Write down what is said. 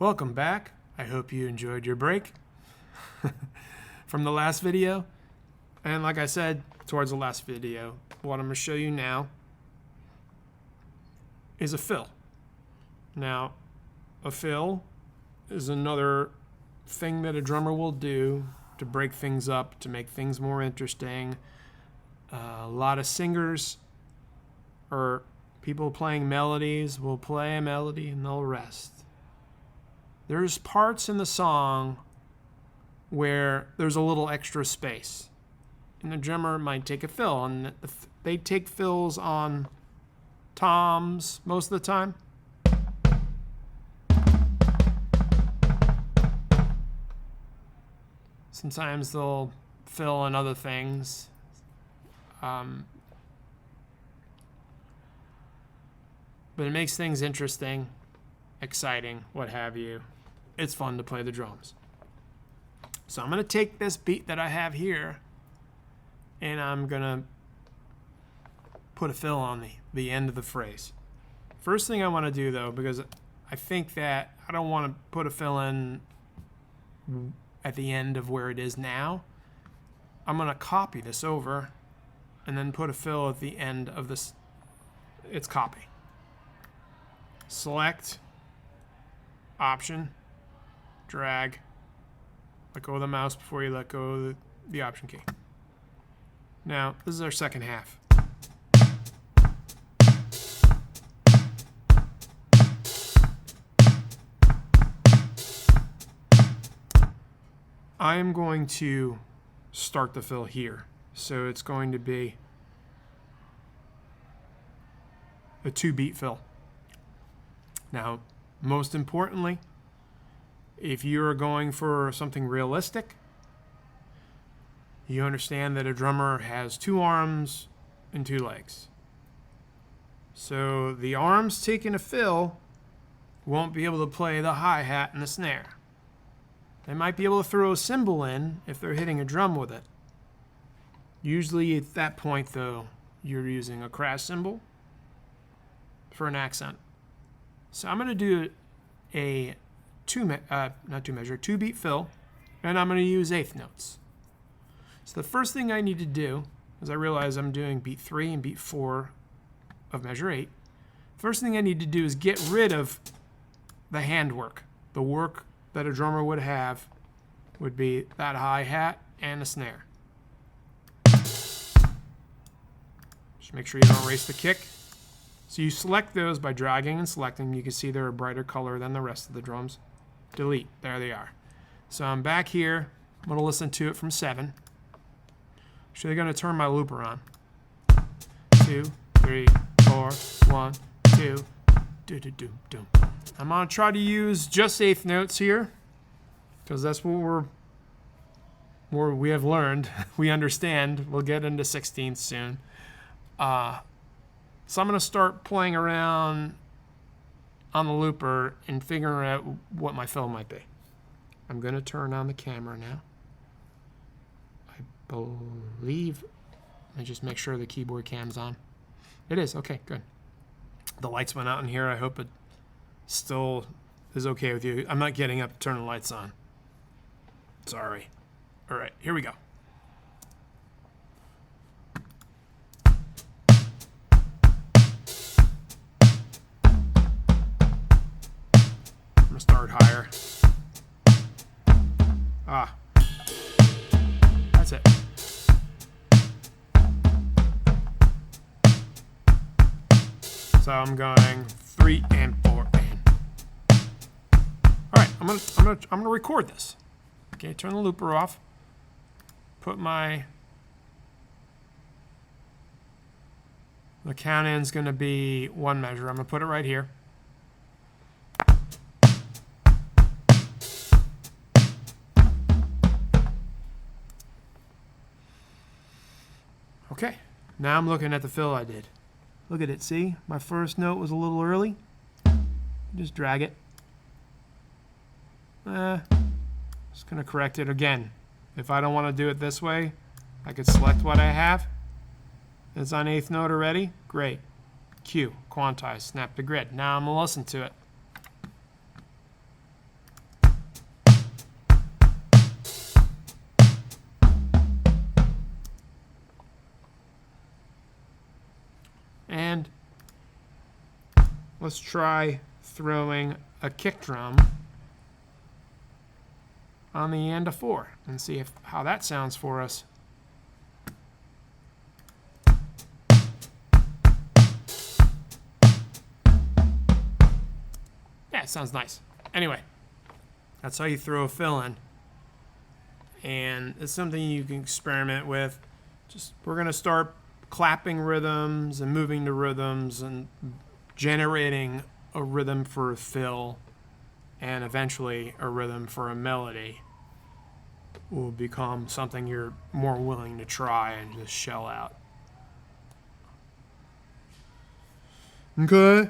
Welcome back. I hope you enjoyed your break from the last video. And like I said towards the last video, what I'm going to show you now is a fill. Now, a fill is another thing that a drummer will do to break things up, to make things more interesting. A lot of singers or people playing melodies will play a melody and they'll rest. There's parts in the song where there's a little extra space, and the drummer might take a fill, and they take fills on toms most of the time. Sometimes they'll fill on other things. But it makes things interesting, exciting, what have you. It's fun to play the drums. So I'm going to take this beat that I have here, and I'm going to put a fill on the end of the phrase. First thing I want to do, though, because I think that I don't want to put a fill in at the end of where it is now, I'm going to copy this over and then put a fill at the end of its copy. Select, Option, drag, let go of the mouse before you let go of the Option key. Now, this is our second half. I am going to start the fill here. So it's going to be a 2-beat fill. Now, most importantly, if you're going for something realistic, you understand that a drummer has 2 arms and 2 legs. So the arms taking a fill won't be able to play the hi-hat and the snare. They might be able to throw a cymbal in if they're hitting a drum with it. Usually at that point, though, you're using a crash cymbal for an accent. So I'm going to do a 2-beat fill, and I'm going to use eighth notes. So the first thing I need to do, as I realize I'm doing beat 3 and beat 4 of measure 8, first thing I need to do is get rid of the handwork. The work that a drummer would have would be that hi-hat and the snare. Just make sure you don't erase the kick. So you select those by dragging and selecting. You can see they're a brighter color than the rest of the drums. Delete. There they are. So I'm back here. I'm going to listen to it from 7. So I'm going to turn my looper on. 2, 3, 4, 1, 2. Do-do-do-do. I'm going to try to use just eighth notes here, because that's what we have learned. We understand. We'll get into 16th soon. So I'm going to start playing around on the looper and figuring out what my fill might be. I'm going to turn on the camera now. I believe, let me just make sure the keyboard cam's on. It is. Okay, good. The lights went out in here. I hope it still is okay with you. I'm not getting up to turn the lights on. Sorry. All right, here we go. I'm going to start higher. That's it. So I'm going 3 and 4 and. All right, I'm gonna record this. Okay, turn the looper off. Put the count in's gonna be 1 measure. I'm gonna put it right here. Okay, now I'm looking at the fill I did. Look at it, see? My first note was a little early. Just drag it. Just gonna correct it again. If I don't want to do it this way, I could select what I have. It's on 8th note already. Great. Q, quantize, snap to grid. Now I'm gonna listen to it. let's try throwing a kick drum on the end of 4 and see how that sounds for us. Yeah, it sounds nice. Anyway, that's how you throw a fill in. And it's something you can experiment with. We're going to start clapping rhythms and moving to rhythms and generating a rhythm for a fill and eventually a rhythm for a melody will become something you're more willing to try and just shell out. Okay.